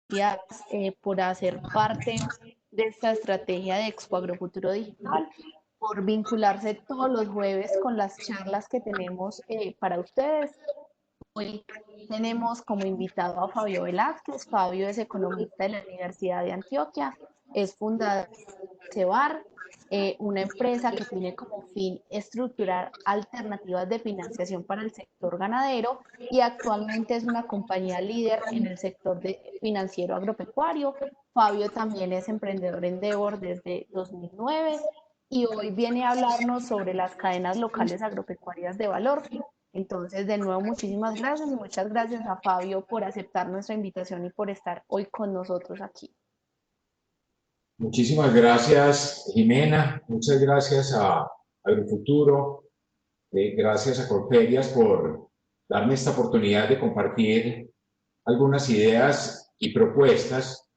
gracias por hacer parte de esta estrategia de Expo Agrofuturo Digital, por vincularse todos los jueves con las charlas que tenemos para ustedes. Hoy tenemos como invitado a Fabio Velázquez. Fabio es economista de la Universidad de Antioquia, es fundador de CEBAR, una empresa que tiene como fin estructurar alternativas de financiación para el sector ganadero y actualmente es una compañía líder en el sector financiero agropecuario. Fabio también es emprendedor en Endeavor desde 2009 y hoy viene a hablarnos sobre las cadenas locales agropecuarias de valor. Entonces, de nuevo, muchísimas gracias y muchas gracias a Fabio por aceptar nuestra invitación y por estar hoy con nosotros aquí. Muchísimas gracias, Jimena. Muchas gracias a Agrofuturo. Gracias a Corferias por darme esta oportunidad de compartir algunas ideas y propuestas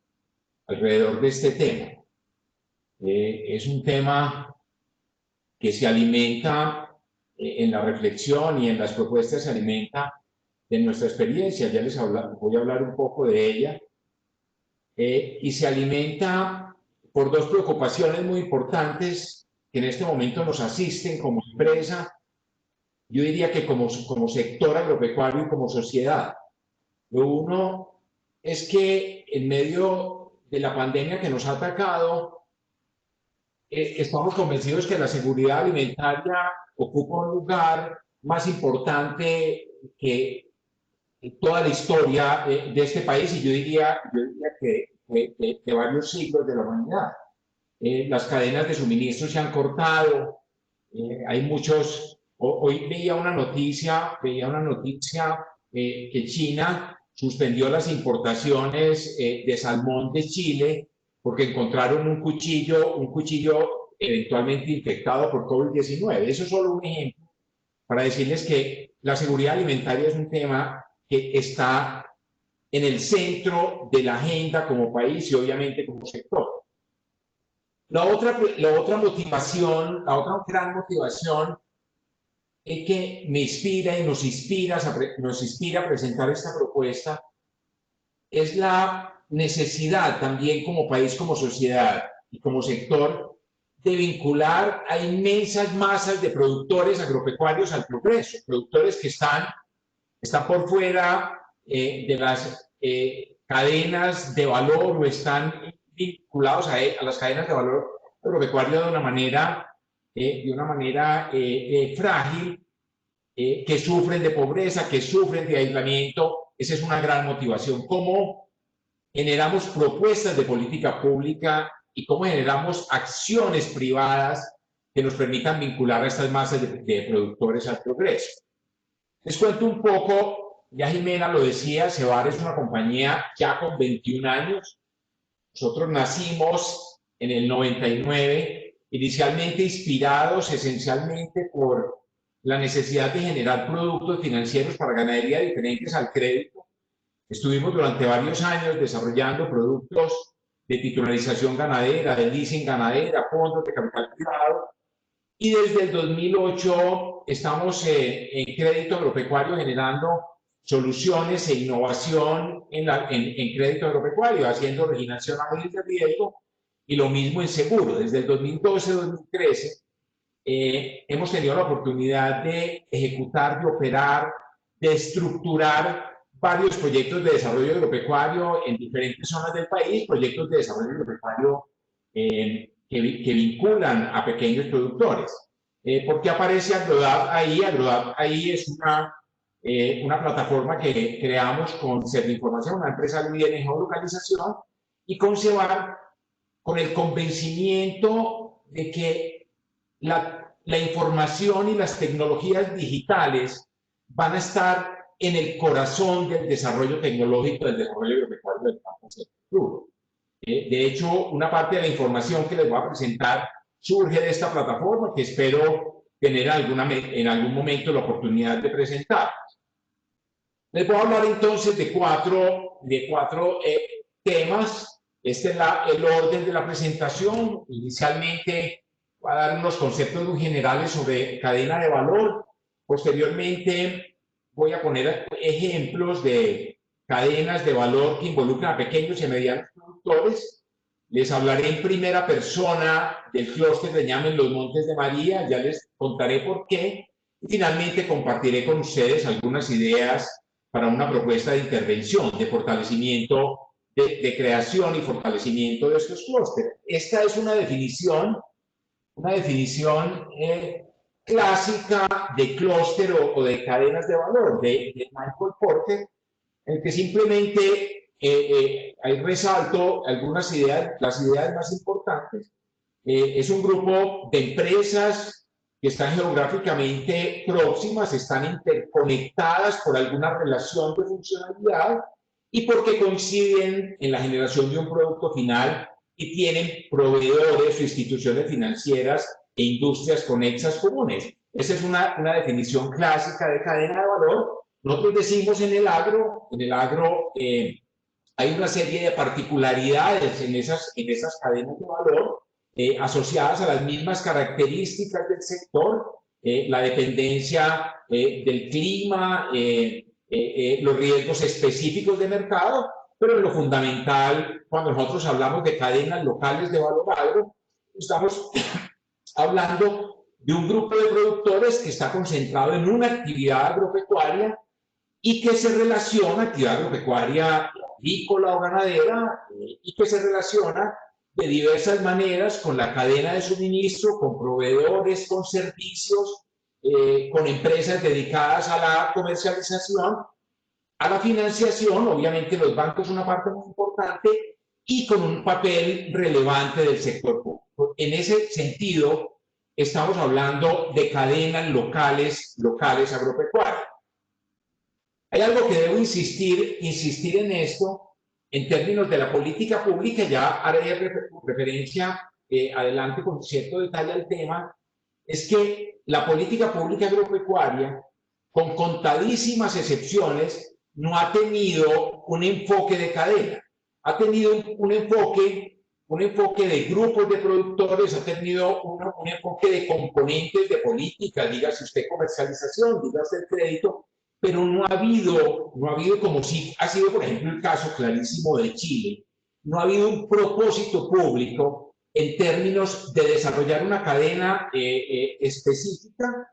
alrededor de este tema. Es un tema que se alimenta en la reflexión y en las propuestas, se alimenta de nuestra experiencia. Ya voy a hablar un poco de ella. Y se alimenta por dos preocupaciones muy importantes que en este momento nos asisten como empresa, yo diría que como sector agropecuario y como sociedad. Lo uno es que en medio de la pandemia que nos ha atacado, estamos convencidos que la seguridad alimentaria ocupa un lugar más importante que toda la historia de este país, y yo diría que de varios siglos de la humanidad. Las cadenas de suministro se han cortado, hay muchos. Hoy veía una noticia que China suspendió las importaciones de salmón de Chile porque encontraron un cuchillo eventualmente infectado por COVID-19. Eso es solo un ejemplo para decirles que la seguridad alimentaria es un tema que está en el centro de la agenda como país y obviamente como sector. La otra motivación, la otra gran motivación es que me inspira y nos inspira a presentar esta propuesta, es la necesidad también como país, como sociedad y como sector de vincular a inmensas masas de productores agropecuarios al progreso, productores que están por fuera de las cadenas de valor o están vinculados a las cadenas de valor agropecuario de una manera frágil, que sufren de pobreza, que sufren de aislamiento. Esa es una gran motivación. ¿Cómo generamos propuestas de política pública y cómo generamos acciones privadas que nos permitan vincular a estas masas de productores al progreso? Les cuento un poco, ya Jimena lo decía, CEBAR es una compañía ya con 21 años. Nosotros nacimos en el 99, inicialmente inspirados esencialmente por la necesidad de generar productos financieros para ganadería diferentes al crédito. Estuvimos durante varios años desarrollando productos de titularización ganadera, de leasing ganadera, fondos de capital privado. Y desde el 2008 estamos en crédito agropecuario generando soluciones e innovación en crédito agropecuario, haciendo originación a medios de riesgo y lo mismo en seguro. Desde el 2012-2013 hemos tenido la oportunidad de ejecutar, de operar, de estructurar varios proyectos de desarrollo agropecuario en diferentes zonas del país, proyectos de desarrollo agropecuario que vinculan a pequeños productores. ¿Por qué aparece Agrodap ahí? Agrodap ahí es una plataforma que creamos con Serviinformación, una empresa líder en geolocalización, y con CEBAR, con el convencimiento de que la información y las tecnologías digitales van a estar en el corazón del desarrollo tecnológico, del desarrollo agropecuario del campo del futuro. De hecho, una parte de la información que les voy a presentar surge de esta plataforma, que espero tener en algún momento la oportunidad de presentar. Les voy a hablar entonces de cuatro temas. Este es el orden de la presentación. Inicialmente voy a dar unos conceptos muy generales sobre cadena de valor. Posteriormente voy a poner ejemplos de cadenas de valor que involucran a pequeños y medianos productores. Les hablaré en primera persona del clúster de ñame en los Montes de María, ya les contaré por qué. Y finalmente compartiré con ustedes algunas ideas para una propuesta de intervención, de fortalecimiento, de creación y fortalecimiento de estos clústeres. Esta es una definición clásica de clúster o de cadenas de valor de Michael Porter, en el que simplemente ahí resalto algunas ideas, las ideas más importantes. Es un grupo de empresas que están geográficamente próximas, están interconectadas por alguna relación de funcionalidad y porque coinciden en la generación de un producto final y tienen proveedores o instituciones financieras e industrias conexas comunes. Esa es una definición clásica de cadena de valor. Nosotros decimos en el agro hay una serie de particularidades en esas cadenas de valor asociadas a las mismas características del sector, la dependencia del clima, los riesgos específicos de mercado, pero en lo fundamental, cuando nosotros hablamos de cadenas locales de valor agro, estamos hablando de un grupo de productores que está concentrado en una actividad agropecuaria y que se relaciona, actividad agropecuaria agrícola o ganadera, y que se relaciona de diversas maneras con la cadena de suministro, con proveedores, con servicios, con empresas dedicadas a la comercialización, a la financiación, obviamente los bancos son una parte muy importante, y con un papel relevante del sector público. En ese sentido, estamos hablando de cadenas locales agropecuarias. Hay algo que debo insistir en esto, en términos de la política pública, ya haré referencia adelante con cierto detalle al tema, es que la política pública agropecuaria, con contadísimas excepciones, no ha tenido un enfoque de cadena, ha tenido un enfoque de grupos de productores, ha tenido un enfoque de componentes de política, dígase usted comercialización, dígase el crédito, pero no ha habido como si ha sido, por ejemplo, el caso clarísimo de Chile, no ha habido un propósito público en términos de desarrollar una cadena específica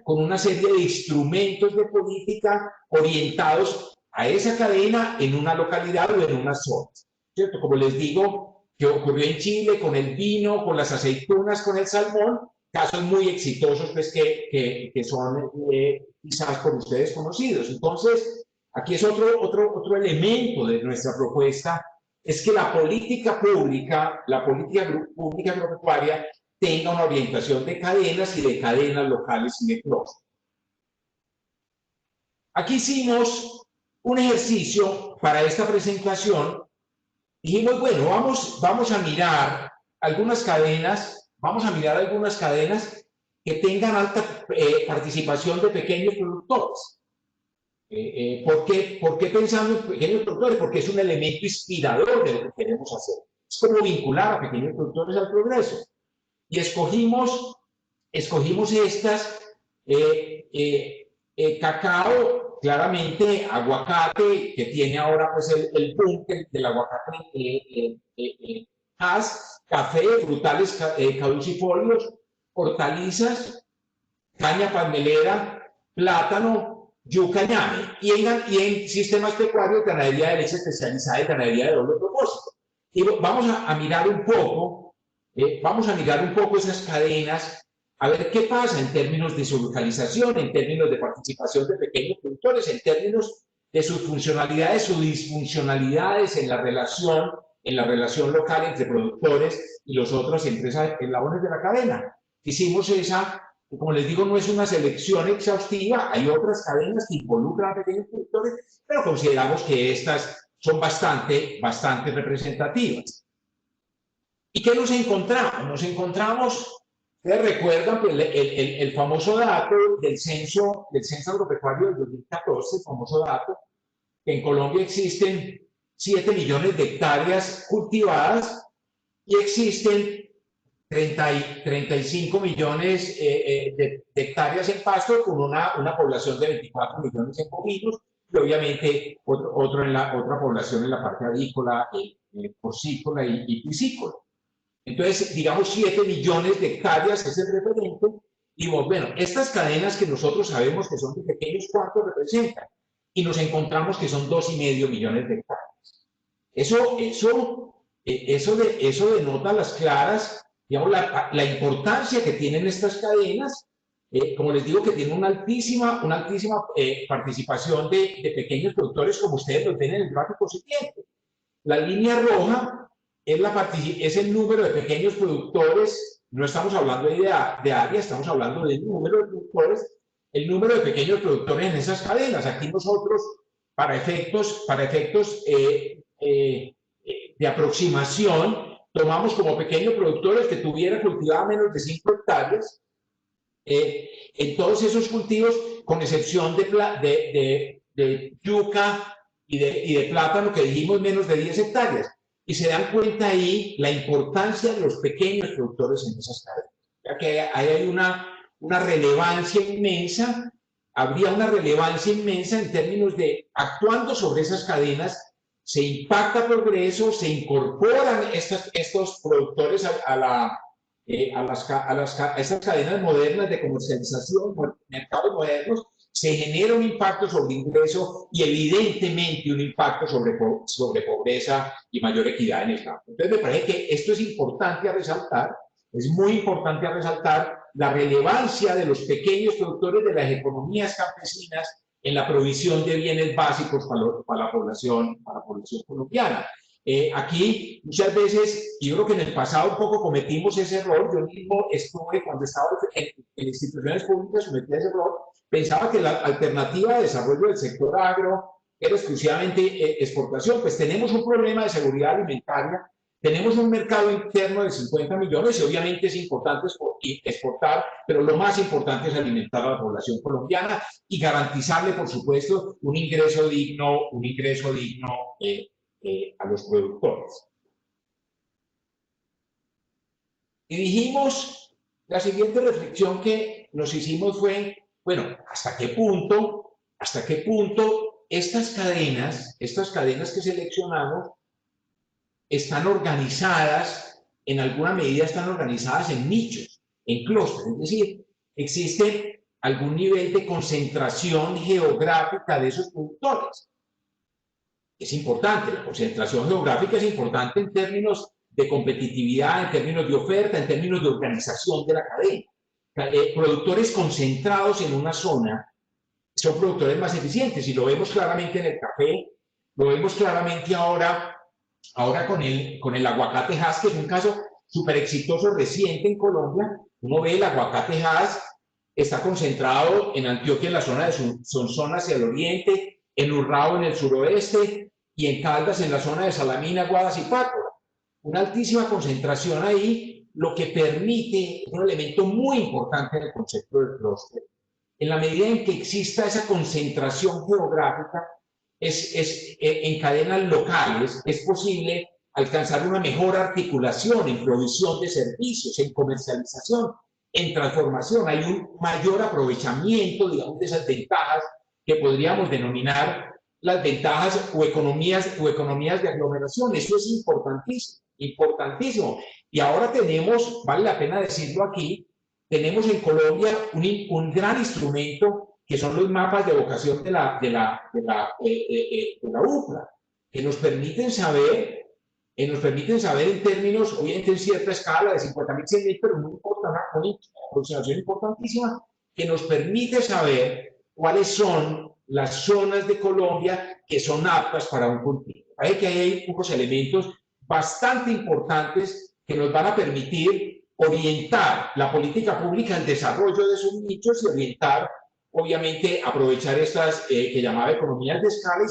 con una serie de instrumentos de política orientados a esa cadena en una localidad o en una zona, ¿cierto? Como les digo, que ocurrió en Chile con el vino, con las aceitunas, con el salmón, casos muy exitosos pues, que son quizás por ustedes conocidos. Entonces, aquí es otro elemento de nuestra propuesta, es que la política pública agropecuaria tenga una orientación de cadenas y de cadenas locales y de clúster. Aquí hicimos un ejercicio para esta presentación. Dijimos, bueno, vamos a mirar algunas cadenas, que tengan alta participación de pequeños productores. ¿Por qué pensando en pequeños productores? Porque es un elemento inspirador de lo que queremos hacer. Es como vincular a pequeños productores al progreso. Y escogimos estas, cacao, claramente aguacate, que tiene ahora pues el boom del aguacate café, frutales caducifolios, hortalizas, caña palmelera, plátano, yuca, ñame, y en sistemas pecuarios, ganadería de leche especializada y ganadería de doble propósito. Y vamos a mirar un poco esas cadenas, a ver qué pasa en términos de su localización, en términos de participación de pequeños productores, en términos de sus funcionalidades, sus disfuncionalidades en la relación local entre productores y los otros eslabones de la cadena. Hicimos esa, como les digo, no es una selección exhaustiva, hay otras cadenas que involucran a pequeños productores, pero consideramos que estas son bastante representativas. ¿Y qué nos encontramos? Nos encontramos, ustedes recuerdan pues, el famoso dato del censo agropecuario del 2014, el famoso dato, que en Colombia existen 7 millones de hectáreas cultivadas y existen 35 millones de hectáreas en pasto con una población de 24 millones en bovinos, y obviamente otra población en la parte avícola, porcícola y piscícola. Entonces, digamos, 7 millones de hectáreas es el referente. Y bueno, estas cadenas que nosotros sabemos que son de pequeños, ¿cuánto representan? Y nos encontramos que son 2,5 millones de hectáreas. Eso denota a las claras, digamos, la importancia que tienen estas cadenas. Como les digo, que tienen una altísima participación de pequeños productores, como ustedes lo ven en el gráfico siguiente. La línea roja es el número de pequeños productores. No estamos hablando de área, estamos hablando del número de productores, el número de pequeños productores en esas cadenas. Aquí nosotros, para efectos de aproximación, tomamos como pequeños productores que tuvieran cultivado menos de 5 hectáreas en todos esos cultivos, con excepción de yuca y de plátano, que dijimos menos de 10 hectáreas. Y se dan cuenta ahí la importancia de los pequeños productores en esas cadenas. Ya que ahí hay una relevancia inmensa, habría una relevancia inmensa en términos de, actuando sobre esas cadenas, se impacta progreso, se incorporan estos productores a estas cadenas modernas de comercialización, mercados modernos, se genera un impacto sobre ingreso y evidentemente un impacto sobre pobreza y mayor equidad en el campo. Entonces me parece que esto es importante a resaltar, es muy importante a resaltar la relevancia de los pequeños productores de las economías campesinas en la provisión de bienes básicos para la población colombiana. Aquí muchas veces, yo creo que en el pasado un poco cometimos ese error. Yo mismo estuve, cuando estaba en instituciones públicas, cometí ese error. Pensaba que la alternativa de desarrollo del sector agro era exclusivamente exportación. Pues tenemos un problema de seguridad alimentaria, tenemos un mercado interno de 50 millones y obviamente es importante exportar, pero lo más importante es alimentar a la población colombiana y garantizarle, por supuesto, un ingreso digno a los productores. Y dijimos, la siguiente reflexión que nos hicimos fue, bueno, ¿hasta qué punto estas cadenas que seleccionamos están organizadas, en alguna medida están organizadas en nichos, en clústeres? Es decir, existe algún nivel de concentración geográfica de esos productores. Es importante, la concentración geográfica es importante en términos de competitividad, en términos de oferta, en términos de organización de la cadena. Productores concentrados en una zona son productores más eficientes, y lo vemos claramente en el café, lo vemos claramente ahora con el aguacate Hass, que es un caso súper exitoso reciente en Colombia. Uno ve el aguacate Hass, está concentrado en Antioquia, en la zona de Sonsón hacia el oriente, en Urrao en el suroeste, y en Caldas en la zona de Salamina, Guadas y Pácora. Una altísima concentración ahí, lo que permite un elemento muy importante en el concepto del clúster. En la medida en que exista esa concentración geográfica, en cadenas locales, es posible alcanzar una mejor articulación en provisión de servicios, en comercialización, en transformación. Hay un mayor aprovechamiento, digamos, de esas ventajas que podríamos denominar las ventajas o economías de aglomeración. Eso es importantísimo, importantísimo. Y ahora tenemos, vale la pena decirlo aquí, tenemos en Colombia un gran instrumento, que son los mapas de vocación de la UCLA, que nos permiten saber en términos, obviamente en cierta escala, de 50.000, 100.000, pero una aproximación importantísima, que nos permite saber cuáles son las zonas de Colombia que son aptas para un cultivo. Hay que hay unos elementos bastante importantes que nos van a permitir orientar la política pública al desarrollo de esos nichos y orientar, obviamente, aprovechar estas que llamaba economías de escala,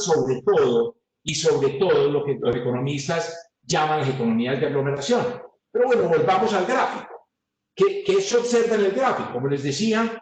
y sobre todo lo que los economistas llaman las economías de aglomeración. Pero bueno, volvamos al gráfico. ¿Qué se observa en el gráfico? Como les decía,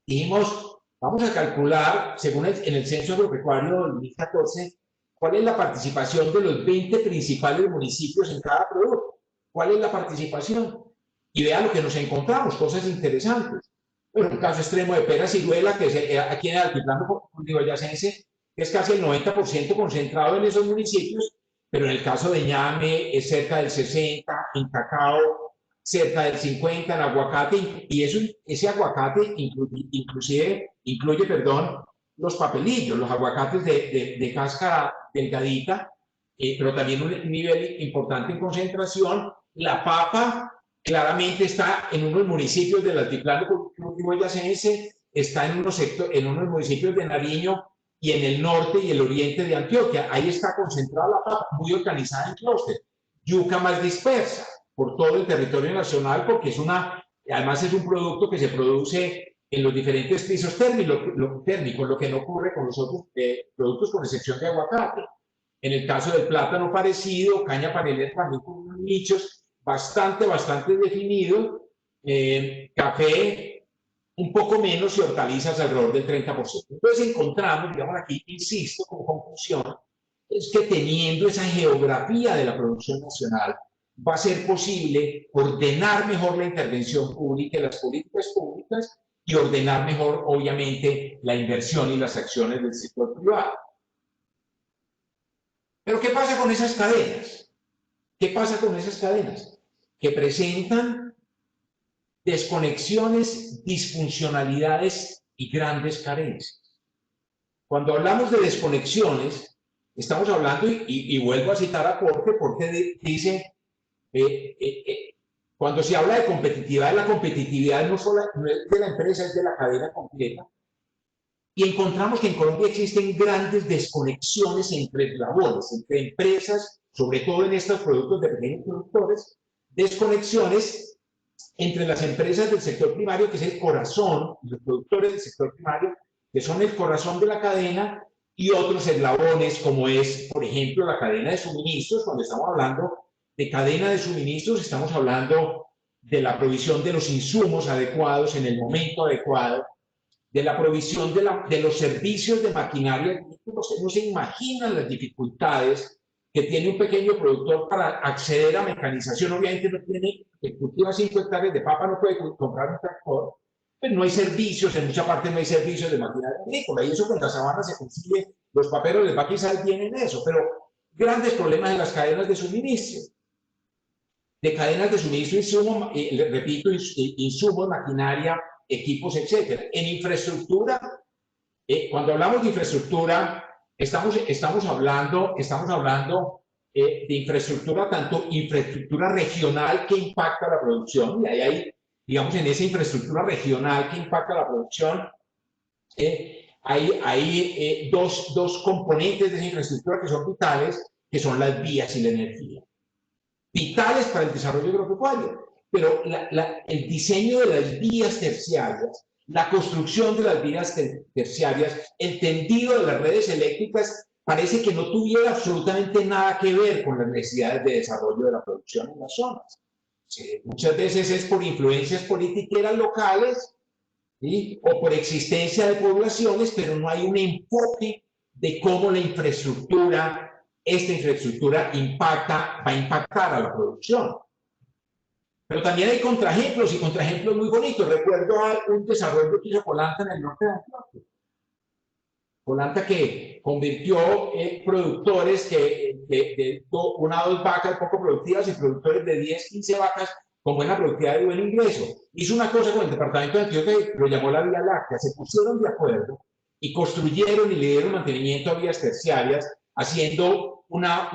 dijimos, vamos a calcular, según en el Censo Agropecuario 2014, cuál es la participación de los 20 principales municipios en cada producto. ¿Cuál es la participación? Y vean lo que nos encontramos, cosas interesantes. Bueno, un caso extremo de pera ciruela, que aquí en el altiplano cundiboyacense que es casi el 90% concentrado en esos municipios, pero en el caso de ñame es cerca del 60%, en cacao cerca del 50%, en aguacate, y ese aguacate incluye, perdón, los papelillos, los aguacates de cáscara delgadita, pero también un nivel importante en concentración. La papa claramente está en unos municipios del altiplano boyacense, está en unos municipios de Nariño y en el norte y el oriente de Antioquia. Ahí está concentrada la papa, muy organizada en clúster. Yuca más dispersa por todo el territorio nacional, porque además es un producto que se produce en los diferentes pisos térmicos, lo que no ocurre con los otros productos, con excepción de aguacate. En el caso del plátano parecido, caña panelera también con unos nichos bastante definidos, café un poco menos y hortalizas alrededor del 30%. Entonces encontramos, digamos aquí, insisto, como conclusión, es que teniendo esa geografía de la producción nacional, va a ser posible ordenar mejor la intervención pública y las políticas públicas y ordenar mejor, obviamente, la inversión y las acciones del sector privado. Pero ¿qué pasa con esas cadenas? ¿Qué pasa con esas cadenas? Que presentan desconexiones, disfuncionalidades y grandes carencias. Cuando hablamos de desconexiones, estamos hablando, y vuelvo a citar a Porte dice, cuando se habla de competitividad, la competitividad no es de la empresa, es de la cadena completa. Y encontramos que en Colombia existen grandes desconexiones entre eslabones, entre empresas, sobre todo en estos productos de pequeños productores, desconexiones entre las empresas del sector primario, que es el corazón, los productores del sector primario, que son el corazón de la cadena, y otros eslabones, como es, por ejemplo, la cadena de suministros. Cuando estamos hablando de cadena de suministros, estamos hablando de la provisión de los insumos adecuados en el momento adecuado, de la provisión de los servicios de maquinaria. No se imaginan las dificultades que tiene un pequeño productor para acceder a mecanización. Obviamente no tiene, que cultiva 5 hectáreas de papa, no puede comprar un tractor, pero no hay servicios, en mucha parte no hay servicios de maquinaria agrícola, y eso con la sabana se consigue, los paperos les va a quizás bien en eso, pero grandes problemas en las cadenas de suministro. De cadenas de suministro, insumo, repito, insumos, maquinaria, equipos, etcétera. En infraestructura, cuando hablamos de infraestructura, estamos hablando de infraestructura, tanto infraestructura regional que impacta la producción, y ahí hay, digamos, en esa infraestructura regional que impacta la producción, hay dos componentes de esa infraestructura que son vitales, que son las vías y la energía. Vitales para el desarrollo agropecuario, pero el diseño de las vías terciarias, la construcción de las vías terciarias, el tendido de las redes eléctricas, parece que no tuviera absolutamente nada que ver con las necesidades de desarrollo de la producción en las zonas. Sí, muchas veces es por influencias politiqueras locales, ¿sí?, o por existencia de poblaciones, pero no hay un enfoque de cómo esta infraestructura va a impactar a la producción. Pero también hay contraejemplos, y contraejemplos muy bonitos. Recuerdo un desarrollo que hizo Polanta en el norte de Antioquia. Polanta, que convirtió productores de 1 o 2 vacas poco productivas y productores de 10, 15 vacas con buena productividad y buen ingreso. Hizo una cosa con el departamento de Antioquia que lo llamó la Vía Láctea. Se pusieron de acuerdo y construyeron y le dieron mantenimiento a vías terciarias, haciendo una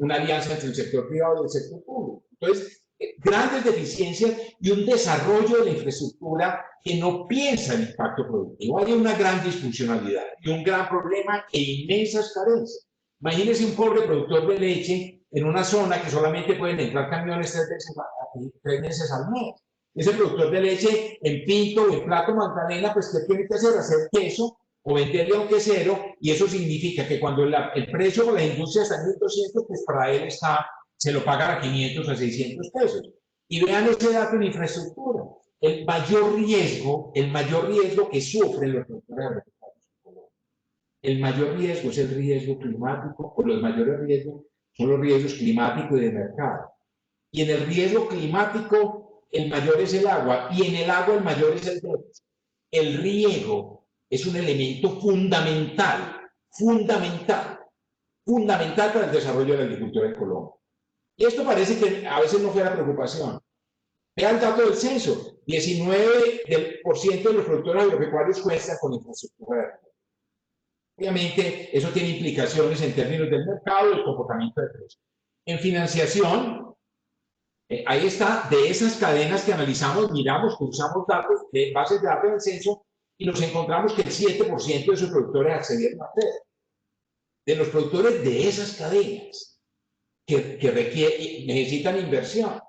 alianza entre el sector privado y el sector público. Entonces, grandes deficiencias y un desarrollo de la infraestructura que no piensa en impacto productivo. Hay una gran disfuncionalidad y un gran problema e inmensas carencias. Imagínense un pobre productor de leche en una zona que solamente pueden entrar camiones 3 meses al mes. Ese productor de leche en Pinto o en Plato Magdalena, pues ¿qué tiene que hacer? Hacer queso o venderle a un quesero, y eso significa que cuando el precio con la industria está en 1.200, pues para él se lo pagan a 500 o a 600 pesos. Y vean ese dato en infraestructura. El mayor riesgo que sufren los productores agropecuarios, el mayor riesgo es el riesgo climático, o los mayores riesgos son los riesgos climáticos y de mercado. Y en el riesgo climático, el mayor es el agua, y en el agua el mayor es el déficit. El riego es un elemento fundamental fundamental, fundamental para el desarrollo de la agricultura en Colombia. Y esto parece que a veces no fuera preocupación. Vean el dato del censo, 19% de los productores agropecuarios cuentan con infraestructura. Obviamente, eso tiene implicaciones en términos del mercado y el comportamiento de precios. En financiación, ahí está, de esas cadenas que analizamos, miramos, usamos datos de bases de datos del censo y nos encontramos que el 7% de sus productores accedieron a crédito. De los productores de esas cadenas que necesitan inversión,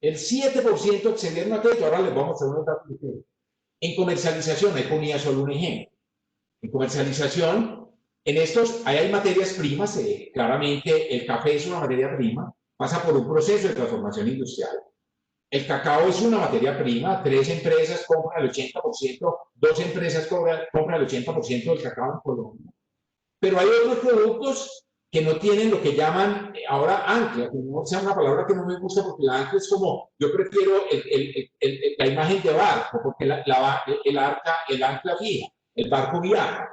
el 7% accedieron a crédito. Ahora les vamos a mostrar unos datos de crédito. En comercialización, ahí ponía solo un ejemplo. En comercialización, en estos, ahí hay materias primas, claramente el café es una materia prima, pasa por un proceso de transformación industrial. El cacao es una materia prima, 3 empresas compran el 80%, 2 empresas compran el 80% del cacao en Colombia. Pero hay otros productos que no tienen lo que llaman ahora ancla, que no sea una palabra que no me gusta porque la ancla es como, yo prefiero la imagen de barco, porque el ancla fija, el barco viaja.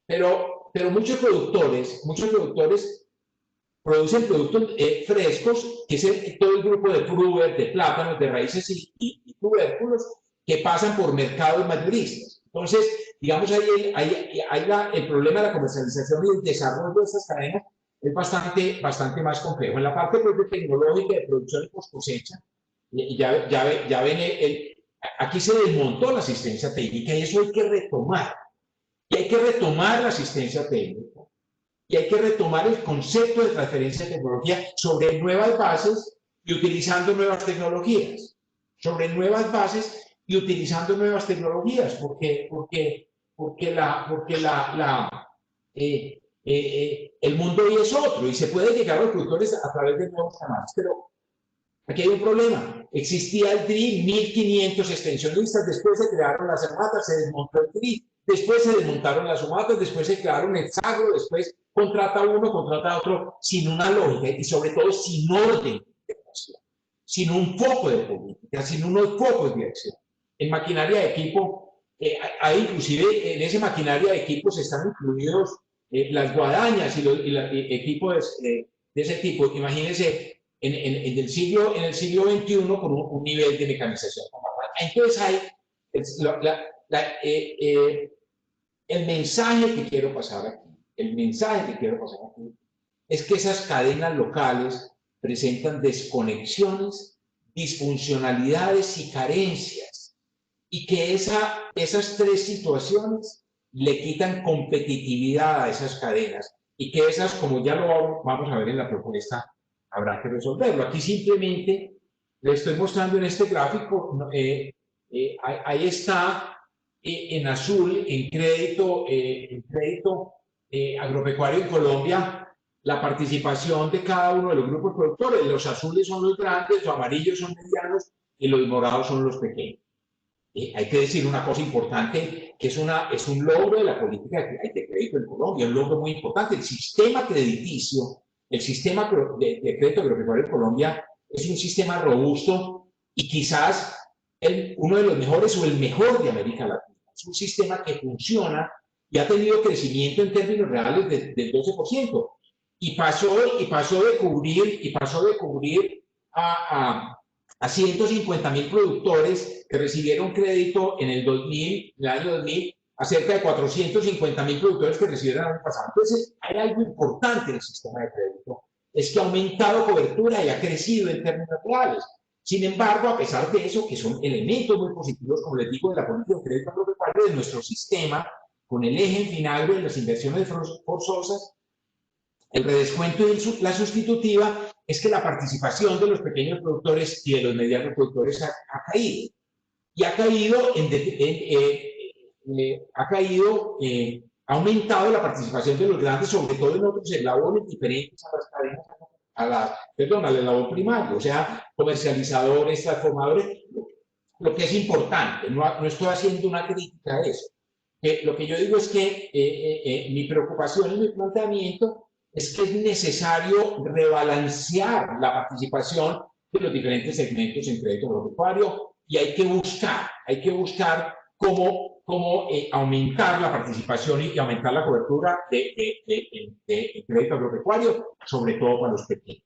Pero muchos productores producen productos frescos, que es todo el grupo de frutas, de plátanos, de raíces y tubérculos que pasan por mercados mayoristas. Entonces, digamos, el problema de la comercialización y el desarrollo de estas cadenas es bastante más complejo. En la parte tecnológica de producción y post cosecha, ya ven, aquí se desmontó la asistencia técnica y eso hay que retomar. Y hay que retomar la asistencia técnica. Y hay que retomar el concepto de transferencia de tecnología sobre nuevas bases y utilizando nuevas tecnologías. Sobre nuevas bases y utilizando nuevas tecnologías, porque el mundo hoy es otro y se puede llegar a los productores a través de nuevos canales. Pero aquí hay un problema. Existía el DRI, 1500 extensionistas, después se crearon las hermatas, se desmontó el DRI, después se desmontaron las sumatas, después se crearon hexágono, después contrata uno, contrata otro, sin una lógica y sobre todo sin orden de acción, sin un foco de política, sin unos focos de acción. En maquinaria de equipo, hay inclusive en esa maquinaria de equipos están incluidos las guadañas y los equipos de ese tipo. Imagínense, en el siglo XXI con un nivel de mecanización. Entonces hay el mensaje que quiero pasar aquí, es que esas cadenas locales presentan desconexiones, disfuncionalidades y carencias, y que esas 3 situaciones le quitan competitividad a esas cadenas, y que esas, como ya lo vamos a ver en la propuesta, habrá que resolverlo. Aquí simplemente le estoy mostrando en este gráfico, ahí está en azul, en crédito agropecuario en Colombia, la participación de cada uno de los grupos productores. Los azules son los grandes, los amarillos son medianos y los morados son los pequeños. Hay que decir una cosa importante, que es un logro de la política de crédito en Colombia, un logro muy importante. El sistema crediticio, el sistema de crédito agropecuario en Colombia es un sistema robusto y quizás uno de los mejores o el mejor de América Latina. Es un sistema que funciona y ha tenido crecimiento en términos reales del 12%. Y pasó de cubrir a 150.000 productores que recibieron crédito en el año 2000, a cerca de 450.000 productores que recibieron el año pasado. Entonces, hay algo importante en el sistema de crédito, es que ha aumentado cobertura y ha crecido en términos reales. Sin embargo, a pesar de eso, que son elementos muy positivos, como les digo, de la política de crédito agropecuario de nuestro sistema, con el eje en vinagre de las inversiones forzosas, el redescuento y la sustitutiva, es que la participación de los pequeños productores y de los medianos productores ha caído. Y ha aumentado la participación de los grandes, sobre todo en otros eslabones diferentes a las cadenas, al eslabón primario, o sea, comercializadores, transformadores, lo que es importante. No estoy haciendo una crítica a eso. Lo que yo digo es que mi preocupación y mi planteamiento es que es necesario rebalancear la participación de los diferentes segmentos en crédito agropecuario y hay que buscar cómo cómo aumentar la participación y aumentar la cobertura de crédito agropecuario, sobre todo para los pequeños.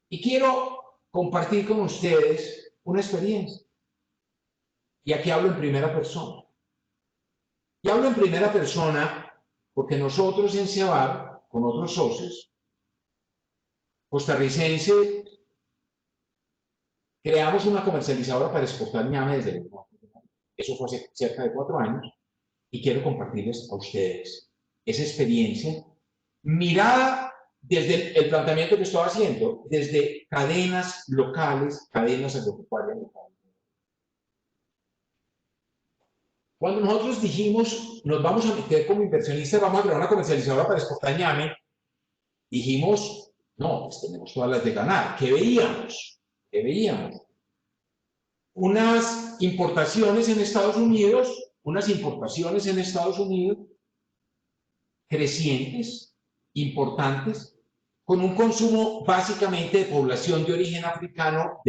Y quiero compartir con ustedes una experiencia. Y aquí hablo en primera persona. Y hablo en primera persona porque nosotros en Cebar, con otros socios costarricenses, creamos una comercializadora para exportar ñame desde el norte. Eso fue hace cerca de 4 años. Y quiero compartirles a ustedes esa experiencia mirada desde el planteamiento que estoy haciendo, desde cadenas locales, cadenas agropecuarias locales. Cuando nosotros dijimos, nos vamos a meter como inversionistas, vamos a crear una comercializadora para exportar ñame, dijimos, no, pues tenemos todas las de ganar. ¿Qué veíamos? ¿Qué veíamos? Unas importaciones en Estados Unidos crecientes, importantes, con un consumo básicamente de población de origen africano,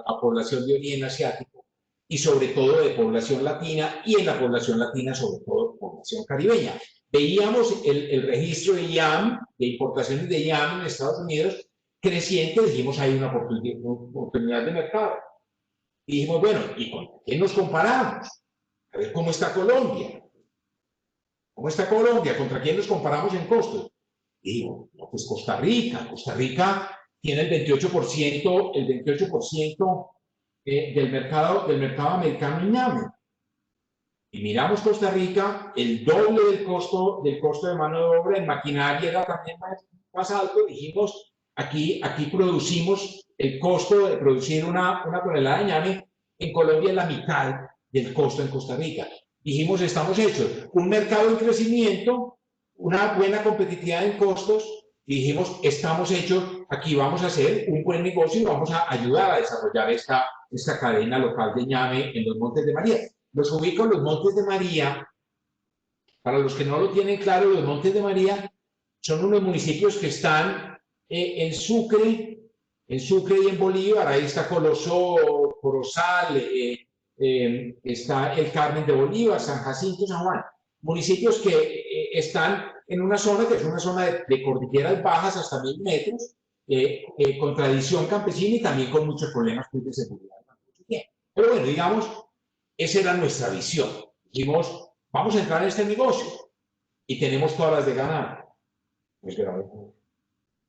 a población de origen asiático y sobre todo de población latina, y en la población latina sobre todo población caribeña. Veíamos el registro de IAM, de importaciones de IAM en Estados Unidos, creciente. Dijimos, hay una oportunidad de mercado. Y dijimos, bueno, ¿y con quién nos comparamos? A ver cómo está Colombia. ¿Cómo está Colombia? ¿Contra quién nos comparamos en costos? Y digo, no, pues Costa Rica. Costa Rica tiene el 28% del mercado americano en ñame. Y miramos Costa Rica, el doble del costo de mano de obra en maquinaria era también más alto. Dijimos, aquí producimos el costo de producir una tonelada de ñame en Colombia es la mitad del costo en Costa Rica. Dijimos, estamos hechos. Un mercado en crecimiento, una buena competitividad en costos, y dijimos, estamos hechos, aquí vamos a hacer un buen negocio y vamos a ayudar a desarrollar esta cadena local de ñame en los Montes de María. Los ubico en los Montes de María. Para los que no lo tienen claro, los Montes de María son unos municipios que están en Sucre y en Bolívar. Ahí está Colosó, Corozal, está el Carmen de Bolívar, San Jacinto, San Juan. Municipios que están en una zona que es una zona de cordilleras bajas hasta 1000 metros, con tradición campesina y también con muchos problemas de seguridad. Pero bueno, digamos, esa era nuestra visión. Dijimos, vamos a entrar en este negocio y tenemos todas las de ganar. Pues grave error.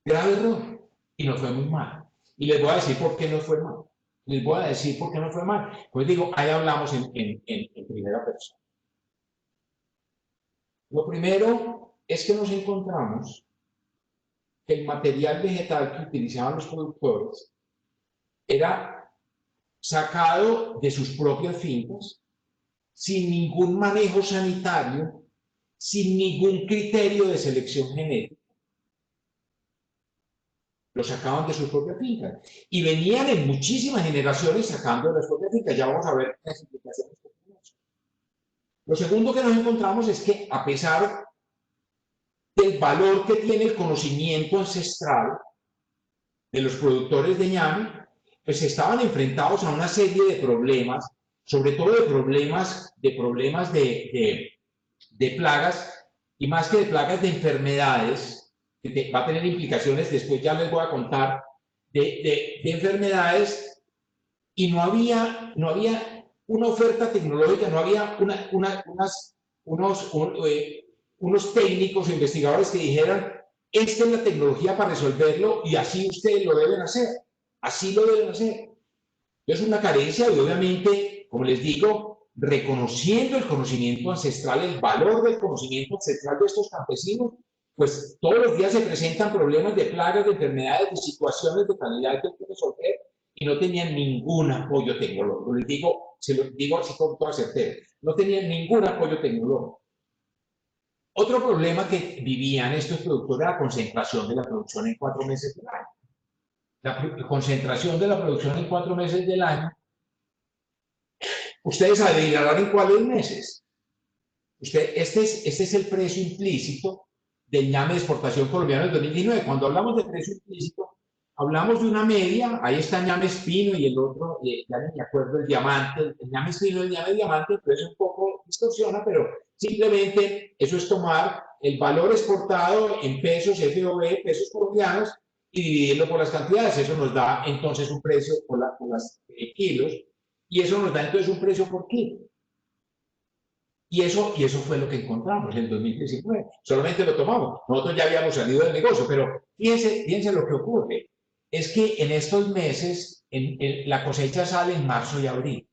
Grave error. Y nos fue muy mal. Y les voy a decir por qué nos fue mal. Pues digo, ahí hablamos en primera persona. Lo primero es que nos encontramos que el material vegetal que utilizaban los productores era sacado de sus propias fincas, sin ningún manejo sanitario, sin ningún criterio de selección genética. Lo sacaban de sus propias fincas. Y venían en muchísimas generaciones sacando de las propias fincas. Ya vamos a ver las implicaciones que tenemos. Lo segundo que nos encontramos es que, a pesar del valor que tiene el conocimiento ancestral de los productores de ñame, pues estaban enfrentados a una serie de problemas, sobre todo de problemas de plagas, y más que de plagas, de enfermedades, que va a tener implicaciones, después ya les voy a contar, de enfermedades, y no había una oferta tecnológica, no había unos técnicos o investigadores que dijeran, esta es la tecnología para resolverlo y así ustedes lo deben hacer. Así lo deben hacer. Es una carencia y obviamente, como les digo, reconociendo el conocimiento ancestral, el valor del conocimiento ancestral de estos campesinos, pues todos los días se presentan problemas de plagas, de enfermedades, de situaciones de calidad que hay que resolver y no tenían ningún apoyo tecnológico. Se lo digo así con toda certeza, no tenían ningún apoyo tecnológico. Otro problema que vivían estos productores era la concentración de la producción en 4 meses del año. La concentración de la producción en 4 meses del año, ustedes adivinarán en cuáles meses. Este es el precio implícito del ñame de exportación colombiano del 2019. Cuando hablamos de precio implícito, hablamos de una media, ahí está ñame espino y el otro, ya no me acuerdo, el diamante, el ñame espino y el ñame diamante, entonces un poco distorsiona, pero simplemente eso es tomar el valor exportado en pesos FOB, pesos colombianos, y dividirlo por las cantidades. Eso nos da entonces un precio por las kilos, y eso nos da entonces un precio por kilo. Y eso fue lo que encontramos en 2019. Solamente lo tomamos. Nosotros ya habíamos salido del negocio, pero fíjense lo que ocurre. Es que en estos meses la cosecha sale en marzo y abril.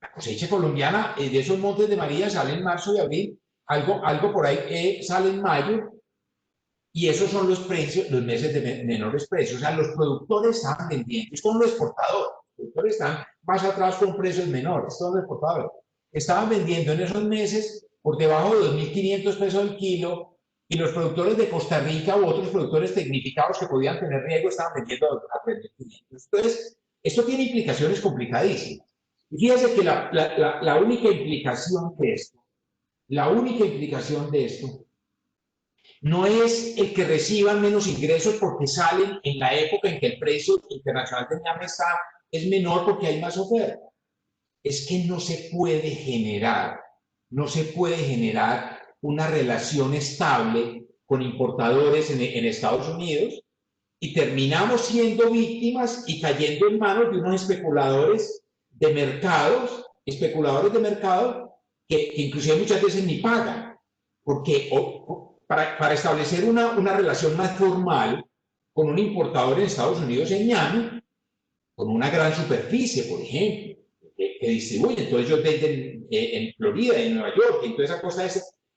La cosecha colombiana de esos Montes de María sale en marzo y abril. Algo por ahí sale en mayo. Y esos son los precios, los meses de menores precios. O sea, los productores están vendiendo. Esto no es exportador. Los productores están más atrás con precios menores. Esto no es exportador. Estaban vendiendo en esos meses por debajo de 2.500 pesos el kilo, y los productores de Costa Rica u otros productores tecnificados que podían tener riesgo estaban vendiendo a 3.500. Entonces, esto tiene implicaciones complicadísimas. Y fíjense que la única implicación de esto no es el que reciban menos ingresos porque salen en la época en que el precio internacional de ñame es menor porque hay más oferta. Es que no se puede generar una relación estable con importadores en Estados Unidos, y terminamos siendo víctimas y cayendo en manos de unos especuladores de mercado que inclusive muchas veces ni pagan, porque para establecer una relación más formal con un importador en Estados Unidos en ñame, con una gran superficie, por ejemplo, que distribuyen. Entonces ellos venden en Florida, en Nueva York, en toda esa costa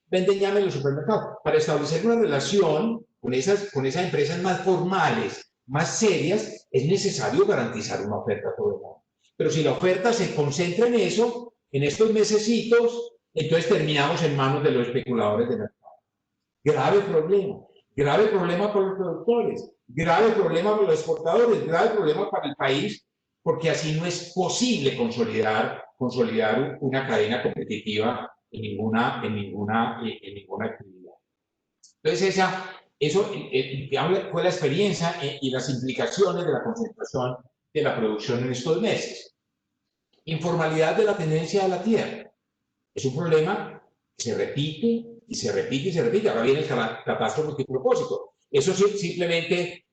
venden ñame en los supermercados. Para establecer una relación con esas empresas más formales, más serias, es necesario garantizar una oferta a todo el mundo. Pero si la oferta se concentra en eso, en estos mesecitos, entonces terminamos en manos de los especuladores de mercado. Grave problema para los productores, grave problema para los exportadores, grave problema para el país, porque así no es posible consolidar una cadena competitiva en ninguna actividad. Entonces, eso fue la experiencia y las implicaciones de la concentración de la producción en estos meses. Informalidad de la tenencia de la tierra. Es un problema que se repite y se repite y se repite. Ahora viene el catastro multipropósito. Eso simplemente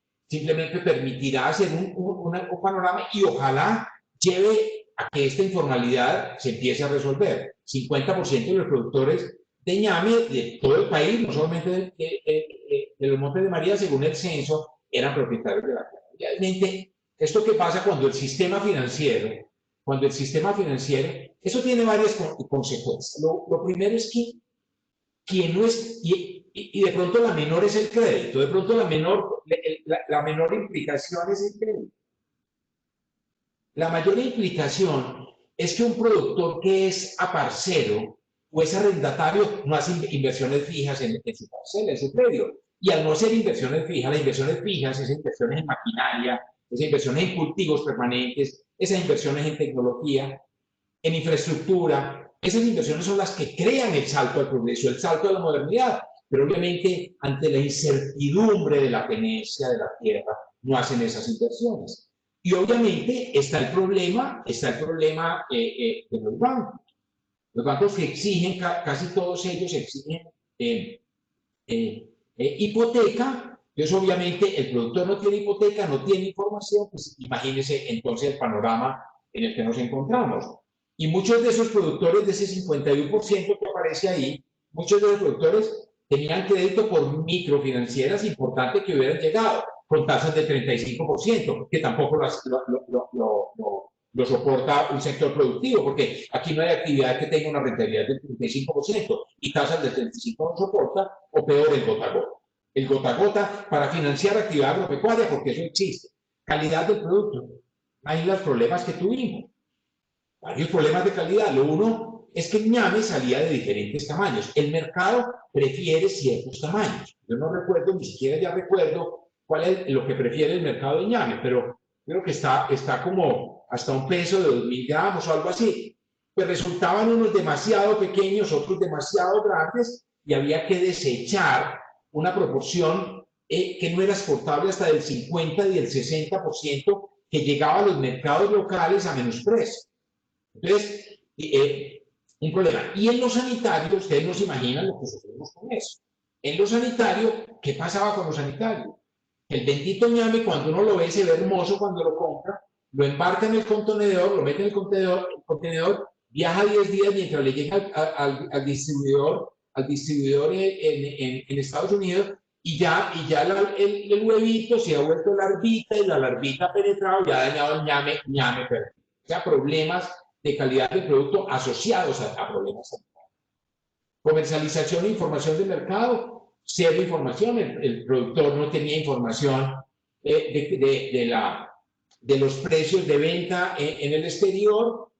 permitirá hacer un panorama, y ojalá lleve a que esta informalidad se empiece a resolver. 50% de los productores de ñame de todo el país, no solamente de los Montes de María, según el censo, eran propietarios de la tierra. Realmente, esto que pasa cuando el sistema financiero, eso tiene varias consecuencias. Lo primero es que quien no es, y de pronto la menor es el crédito, de pronto la menor implicación es el crédito. La mayor implicación es que un productor que es aparcero o es arrendatario no hace inversiones fijas en su parcela, en su predio. Y al no hacer inversiones fijas, las inversiones fijas, esas inversiones en maquinaria, esas inversiones en cultivos permanentes, esas inversiones en tecnología, en infraestructura, esas inversiones son las que crean el salto al progreso, el salto a la modernidad. Pero obviamente, ante la incertidumbre de la tenencia de la tierra, no hacen esas inversiones. Y obviamente está el problema de los bancos. Los bancos que exigen, casi todos ellos exigen hipoteca. Entonces, obviamente, el productor no tiene hipoteca, no tiene información, pues imagínense entonces el panorama en el que nos encontramos. Y muchos de esos productores, de ese 51% que aparece ahí, muchos de los productores tenían crédito por microfinancieras importantes que hubieran llegado, con tasas de 35%, que tampoco lo soporta un sector productivo, porque aquí no hay actividad que tenga una rentabilidad del 35%, y tasas del 35% no soporta, o peor, el gota a gota. El gota a gota para financiar actividad agropecuaria, porque eso existe. Calidad del producto. Ahí los problemas que tuvimos. Varios problemas de calidad. Lo uno es que el ñame salía de diferentes tamaños. El mercado prefiere ciertos tamaños. Yo no recuerdo, ni siquiera ya recuerdo cuál es lo que prefiere el mercado de ñame, pero creo que está como hasta un peso de 2.000 gramos o algo así. Pues resultaban unos demasiado pequeños, otros demasiado grandes, y había que desechar una proporción que no era exportable hasta del 50 y del 60%, que llegaba a los mercados locales a menos precio. Entonces, un problema. Y en lo sanitario, ustedes no se imaginan lo que sufrimos con eso. En lo sanitario, ¿qué pasaba con lo sanitario? El bendito ñame, cuando uno lo ve, se ve hermoso cuando lo compra, lo embarca en el contenedor, lo mete en el contenedor, viaja 10 días mientras le llega al distribuidor en Estados Unidos, y ya el huevito se ha vuelto larvita, y la larvita ha penetrado y ha dañado el ñame perdido. O sea, problemas de calidad del producto asociados a problemas sanitarios. Comercialización e información de mercado, cero información. El productor no tenía información de los precios de venta en el exterior,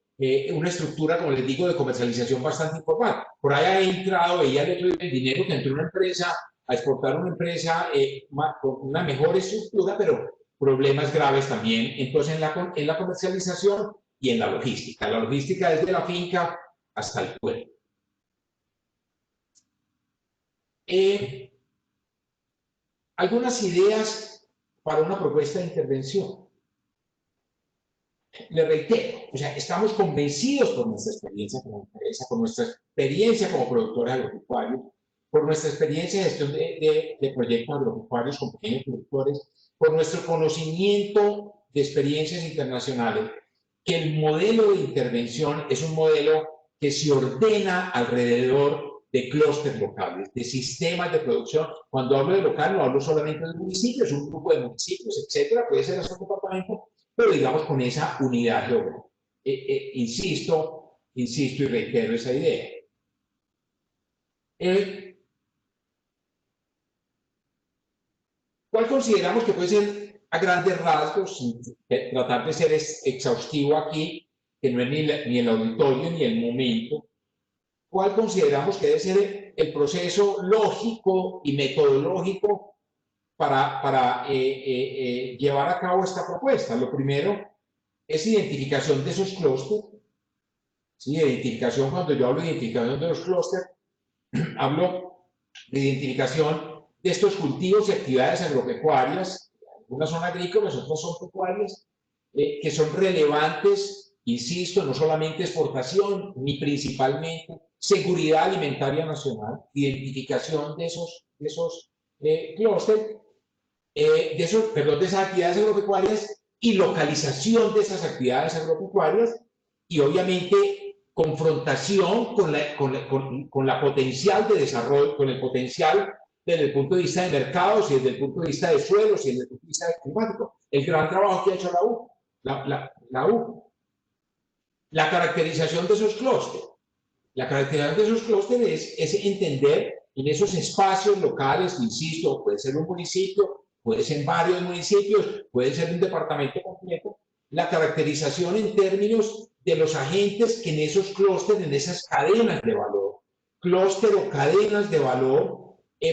una estructura, como les digo, de comercialización bastante informal. Por ahí ha entrado, veía el otro día el dinero que entró en una empresa a exportar una empresa con una mejor estructura, pero problemas graves también, entonces, en la comercialización y en la logística. La logística desde la finca hasta el puerto. Algunas ideas para una propuesta de intervención. Le reitero, o sea, estamos convencidos por nuestra experiencia como empresa, por nuestra experiencia como productores agropecuarios, por nuestra experiencia de gestión de proyectos agropecuarios con pequeños productores, por nuestro conocimiento de experiencias internacionales, que el modelo de intervención es un modelo que se ordena alrededor de clústeres locales, de sistemas de producción. Cuando hablo de local, no hablo solamente de municipios, es un grupo de municipios, etcétera, puede ser hasta un departamento, pero digamos con esa unidad geográfica. Insisto y reitero esa idea. ¿Cuál consideramos que puede ser, a grandes rasgos, sin tratar de ser exhaustivo aquí, que no es ni el auditorio ni el momento, cuál consideramos que debe ser el proceso lógico y metodológico para llevar a cabo esta propuesta? Lo primero es identificación de esos clústeres. Sí, identificación, cuando yo hablo de identificación de los clústeres, hablo de identificación de estos cultivos y actividades agropecuarias, algunas son agrícolas, otras son pecuarias, que son relevantes, insisto, no solamente exportación, ni principalmente seguridad alimentaria nacional, identificación de esos clústeres, de esas actividades agropecuarias y localización de esas actividades agropecuarias, y obviamente confrontación con la potencial de desarrollo, con el potencial desde el punto de vista de mercados y desde el punto de vista de suelos y desde el punto de vista climático. El gran trabajo que ha hecho la U. La caracterización de esos clústeres. La caracterización de esos clústeres es entender en esos espacios locales, insisto, puede ser un municipio, puede ser varios municipios, puede ser un departamento completo, la caracterización en términos de los agentes que en esos clústeres, en esas cadenas de valor, clúster o cadenas de valor,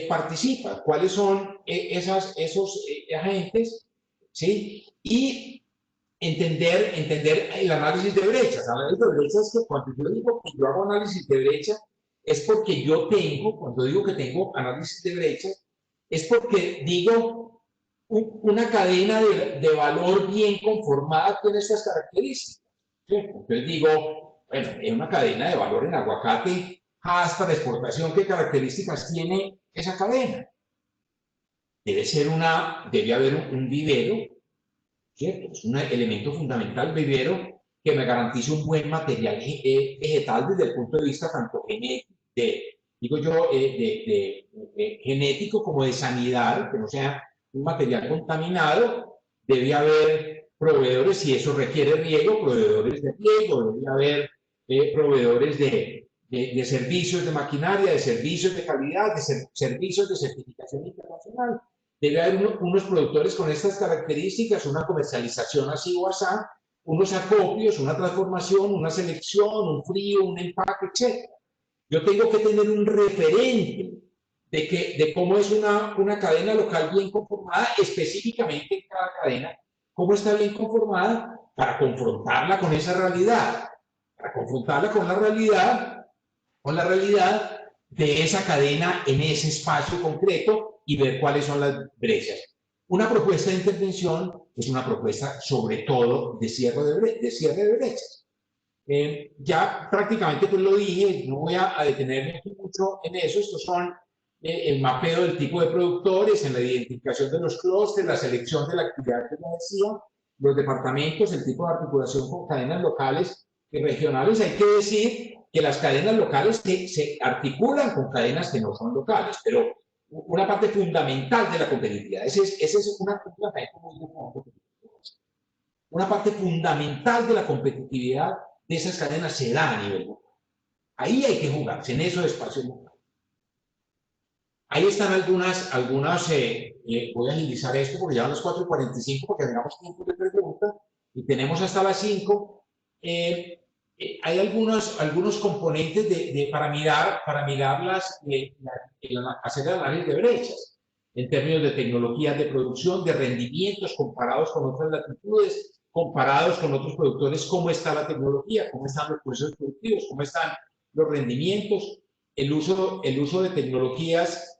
participan. ¿Cuáles son esos agentes? ¿Sí? Y entender el análisis de brechas. El análisis de brechas es que cuando yo digo que yo hago análisis de brecha, es porque yo tengo, cuando digo que tengo análisis de brechas, es porque digo una cadena de valor bien conformada tiene estas características. ¿Sí? Entonces digo, bueno, en una cadena de valor en aguacate hasta la exportación, ¿qué características tiene esa cadena? Debe haber un vivero, ¿cierto? Es un elemento fundamental, vivero, que me garantice un buen material vegetal desde el punto de vista tanto genético como de sanidad, que no sea un material contaminado. Debe haber proveedores, si eso requiere riego, proveedores de riego, debe haber proveedores de servicios de maquinaria, de servicios de calidad, de servicios de certificación internacional. Debe haber unos productores con estas características, una comercialización así o así, unos acopios, una transformación, una selección, un frío, un empaque, etc. Yo tengo que tener un referente de cómo es una cadena local bien conformada, específicamente en cada cadena, cómo está bien conformada, para confrontarla con esa realidad, para confrontarla con la realidad de esa cadena en ese espacio concreto, y ver cuáles son las brechas. Una propuesta de intervención es una propuesta sobre todo de cierre de brechas. Ya prácticamente pues lo dije, no voy a detenerme mucho en eso. Estos son el mapeo del tipo de productores, en la identificación de los clústeres, la selección de la actividad que me decía, los departamentos, el tipo de articulación con cadenas locales y regionales. Hay que decir que las cadenas locales se articulan con cadenas que no son locales, pero una parte fundamental de la competitividad, esa es una parte fundamental de la competitividad de esas cadenas se da a nivel local. Ahí hay que jugarse, en esos espacios locales. Ahí están algunas voy a agilizar esto porque ya van las 4:45 porque tengamos tiempo de preguntas y tenemos hasta las 5. Hay algunos componentes para mirar hacer el análisis de brechas en términos de tecnologías de producción, de rendimientos comparados con otras latitudes, comparados con otros productores, cómo está la tecnología, cómo están los procesos productivos, cómo están los rendimientos, el uso de tecnologías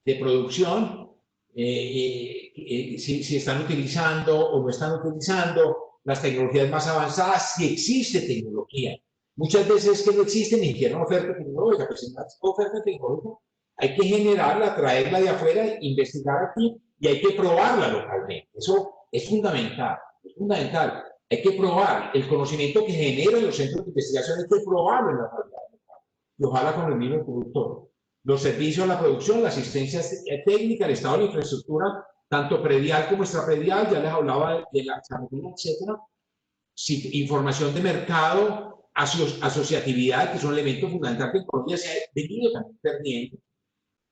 de producción, si están utilizando o no están utilizando las tecnologías más avanzadas, si existe tecnología. Muchas veces que no existe ni siquiera una oferta tecnológica, pero si no hay oferta tecnológica, hay que generarla, traerla de afuera, investigar aquí y hay que probarla localmente. Eso es fundamental, es fundamental. Hay que probar el conocimiento que generan los centros de investigación, hay que probarlo en la realidad local y ojalá con el mismo productor. Los servicios a la producción, la asistencia técnica, el estado de la infraestructura, tanto predial como extrapredial, ya les hablaba de la carretera, etcétera. Información de mercado, asociatividad, que son elementos fundamentales que en Colombia se ha venido también perdiendo.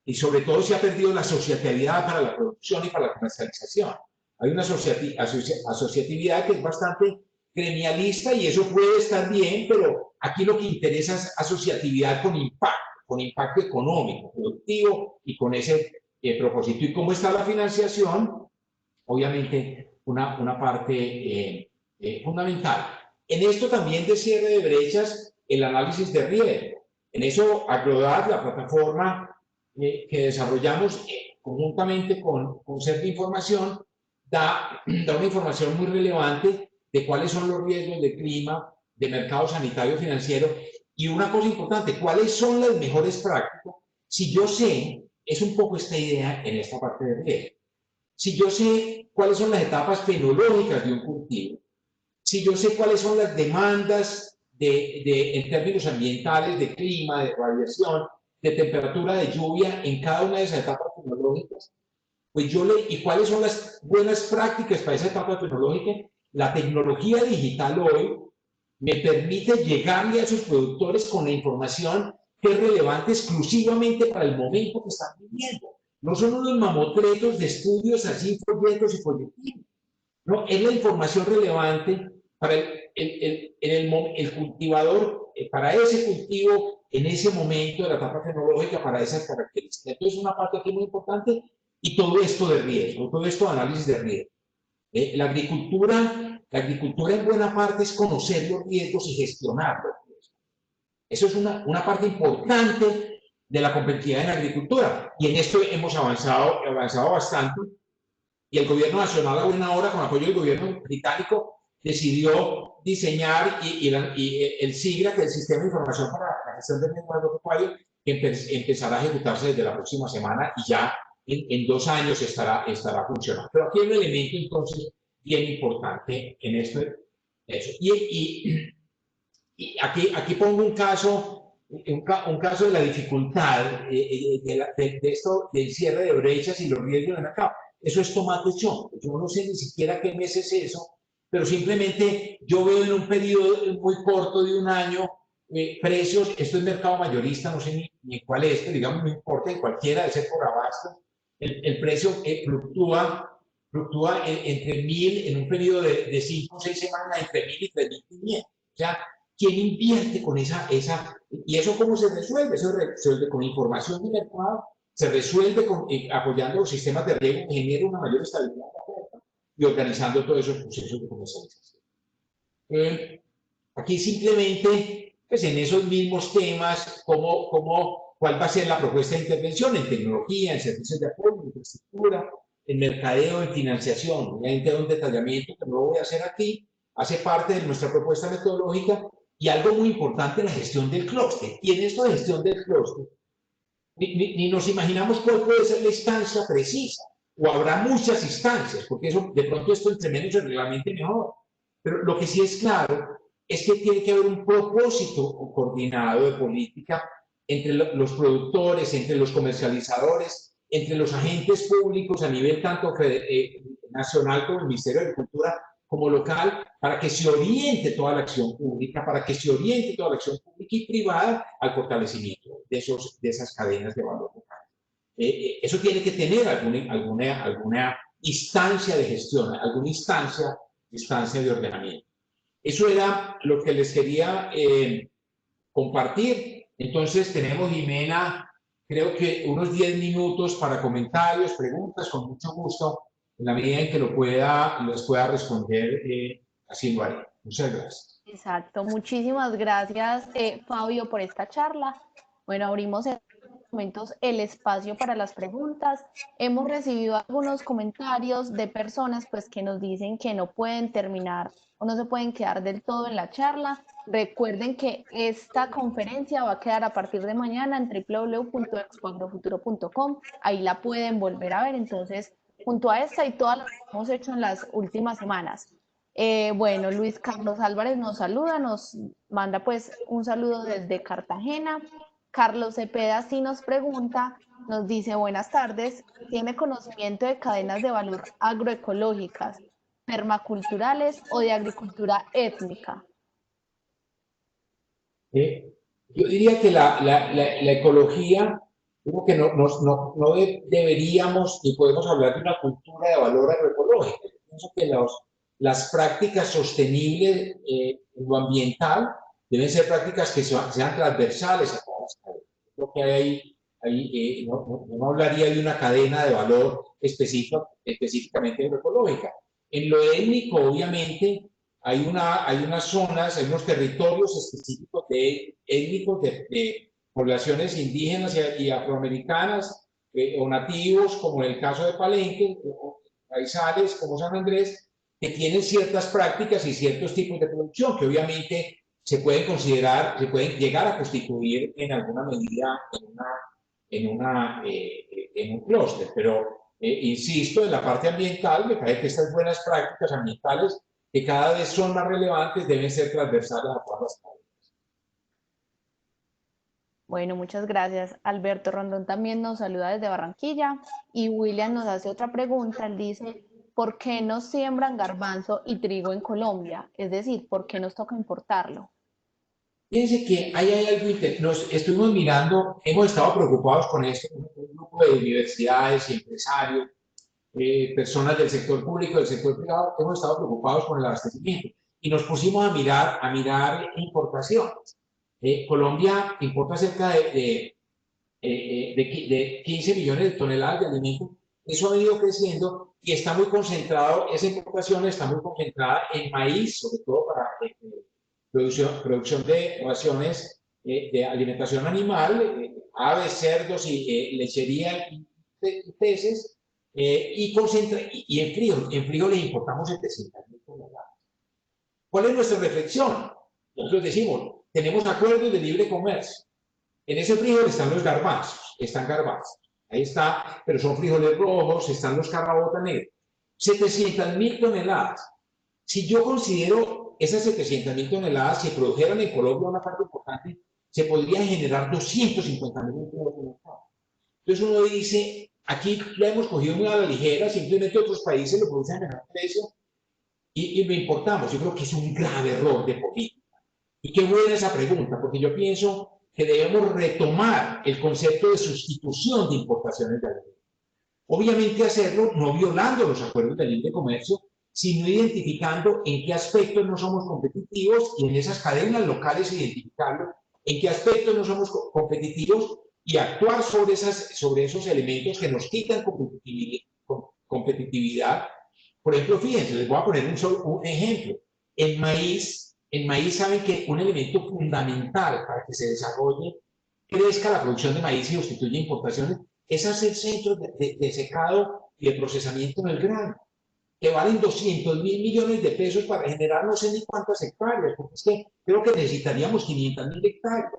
Y sobre todo se ha perdido la asociatividad para la producción y para la comercialización. Hay una asociatividad que es bastante gremialista y eso puede estar bien, pero aquí lo que interesa es asociatividad con impacto económico, productivo y con ese propósito. ¿Y cómo está la financiación? Obviamente una parte fundamental. En esto también de cierre de brechas, el análisis de riesgo. En eso, Agrodat, la plataforma que desarrollamos conjuntamente con Ser de Información, da una información muy relevante de cuáles son los riesgos de clima, de mercado sanitario financiero. Y una cosa importante, ¿cuáles son las mejores prácticas? Si yo sé, es un poco esta idea en esta parte de riesgo. Si yo sé cuáles son las etapas fenológicas de un cultivo, si yo sé cuáles son las demandas en términos ambientales, de clima, de radiación, de temperatura, de lluvia en cada una de esas etapas fenológicas, pues y cuáles son las buenas prácticas para esa etapa tecnológica, la tecnología digital hoy me permite llegarle a esos productores con la información que es relevante exclusivamente para el momento que están viviendo. No son unos mamotretos de estudios así, folletos y folletines. No, es la información relevante para el cultivador, para ese cultivo, en ese momento de la etapa tecnológica, para esas características. Entonces, una parte aquí muy importante, y todo esto de riesgo, todo esto de análisis de riesgo. La agricultura en buena parte es conocer los riesgos y gestionarlos. Eso es una parte importante de la competitividad en la agricultura. Y en esto hemos avanzado bastante. Y el gobierno nacional a buena hora, con apoyo del gobierno británico, decidió diseñar el SIGRA, que es el Sistema de Información para la Gestión del Medio Agropecuario, que empezará a ejecutarse desde la próxima semana y ya en 2 años estará funcionando. Pero aquí hay un elemento entonces bien importante en esto. Y aquí pongo un caso de la dificultad de esto del cierre de brechas y los riesgos del mercado. Eso es tomate chón. Yo no sé ni siquiera qué mes es eso, pero simplemente yo veo en un periodo muy corto de 1 año precios. Esto es mercado mayorista, no sé ni cuál es, pero digamos, no importa, en cualquiera, de ser por abasto, el precio fluctúa entre 1.000 en un periodo de 5 o 6 semanas, entre 1.000 y 3.500. O sea, ¿quién invierte con esa? ¿Y eso cómo se resuelve? Eso se resuelve con información de mercado, se resuelve apoyando los sistemas de riego que generen una mayor estabilidad de la oferta y organizando todos esos procesos de comercialización. Aquí simplemente, pues en esos mismos temas, cómo cuál va a ser la propuesta de intervención en tecnología, en servicios de apoyo, en infraestructura, en mercadeo, en financiación. Obviamente hay un detallamiento que no lo voy a hacer aquí, hace parte de nuestra propuesta metodológica y algo muy importante, la gestión del clúster. Y en esto de gestión del clúster, ni nos imaginamos cuál puede ser la instancia precisa, o habrá muchas instancias, porque eso, de pronto esto entre menos se reglamente mejor. Pero lo que sí es claro es que tiene que haber un propósito coordinado de política entre los productores, entre los comercializadores, entre los agentes públicos a nivel tanto nacional como el Ministerio de Agricultura como local, para que se oriente toda la acción pública, para que se oriente toda la acción pública y privada al fortalecimiento de esas cadenas de valor local. Eso tiene que tener alguna instancia de gestión, alguna instancia de ordenamiento. Eso era lo que les quería compartir. Entonces tenemos, Jimena, creo que unos 10 minutos para comentarios, preguntas, con mucho gusto, en la medida en que les pueda responder, así lo haré. Muchas gracias. Exacto, muchísimas gracias, Fabio, por esta charla. Bueno, abrimos en momentos el espacio para las preguntas. Hemos recibido algunos comentarios de personas pues que nos dicen que no pueden terminar o no se pueden quedar del todo en la charla. Recuerden que esta conferencia va a quedar a partir de mañana en www.expoagrofuturo.com. Ahí la pueden volver a ver. Entonces, junto a esta y todas las que hemos hecho en las últimas semanas. Bueno, Luis Carlos Álvarez nos saluda, nos manda pues un saludo desde Cartagena. Carlos Cepeda sí nos pregunta, nos dice buenas tardes, ¿tiene conocimiento de cadenas de valor agroecológicas, permaculturales o de agricultura étnica? Yo diría que la ecología, creo que no deberíamos ni podemos hablar de una cultura de valor agroecológico. Yo pienso que las prácticas sostenibles en lo ambiental deben ser prácticas que sean transversales a todas las cadenas. Creo que no hablaría de una cadena de valor específicamente agroecológica. En lo étnico, obviamente, hay unas zonas, hay unos territorios específicos étnicos de poblaciones indígenas y afroamericanas o nativos, como en el caso de Palenque, o paisales como San Andrés, que tienen ciertas prácticas y ciertos tipos de producción que obviamente se pueden considerar, se pueden llegar a constituir en alguna medida en un clúster. Pero, insisto, en la parte ambiental, me parece que estas buenas prácticas ambientales que cada vez son más relevantes, deben ser transversales a todas las cadenas. Bueno, muchas gracias. Alberto Rondón también nos saluda desde Barranquilla y William nos hace otra pregunta. Él dice, ¿por qué nos siembran garbanzo y trigo en Colombia? Es decir, ¿por qué nos toca importarlo? Fíjense que hay algo nos estuvimos mirando, hemos estado preocupados con esto, un grupo de universidades y empresarios, personas del sector público, del sector privado, hemos estado preocupados con el abastecimiento y nos pusimos a mirar importaciones. Colombia importa cerca de 15 millones de toneladas de alimentos. Eso ha ido creciendo y está muy concentrado, esa importación está muy concentrada en maíz, sobre todo para producción de raciones de alimentación animal, aves, cerdos y lechería y peces, y en frío le importamos 700.000 toneladas. ¿Cuál es nuestra reflexión? Nosotros decimos, tenemos acuerdos de libre comercio. En ese frijol están los garbanzos, ahí está, pero son frijoles rojos, están los carrabotas negros. 700.000 toneladas. Si yo considero esas 700.000 toneladas, si produjeran en Colombia una parte importante, se podría generar 250.000 empleos en el mercado. Entonces uno dice, aquí lo hemos cogido muy a la ligera, simplemente otros países lo producen a menor precio y lo importamos. Yo creo que es un grave error de política. Y qué buena esa pregunta, porque yo pienso que debemos retomar el concepto de sustitución de importaciones de alimentos. Obviamente hacerlo no violando los acuerdos de libre comercio, sino identificando en qué aspectos no somos competitivos y en esas cadenas locales identificarlo, en qué aspectos no somos competitivos y actuar sobre esos elementos que nos quitan competitividad. Por ejemplo, fíjense, les voy a poner un ejemplo. En maíz saben que un elemento fundamental para que se desarrolle crezca la producción de maíz y sustituya importaciones, es hacer centros de secado y de procesamiento del grano, que valen 200.000 millones de pesos para generar no sé ni cuántas hectáreas, porque es que creo que necesitaríamos 500.000 hectáreas.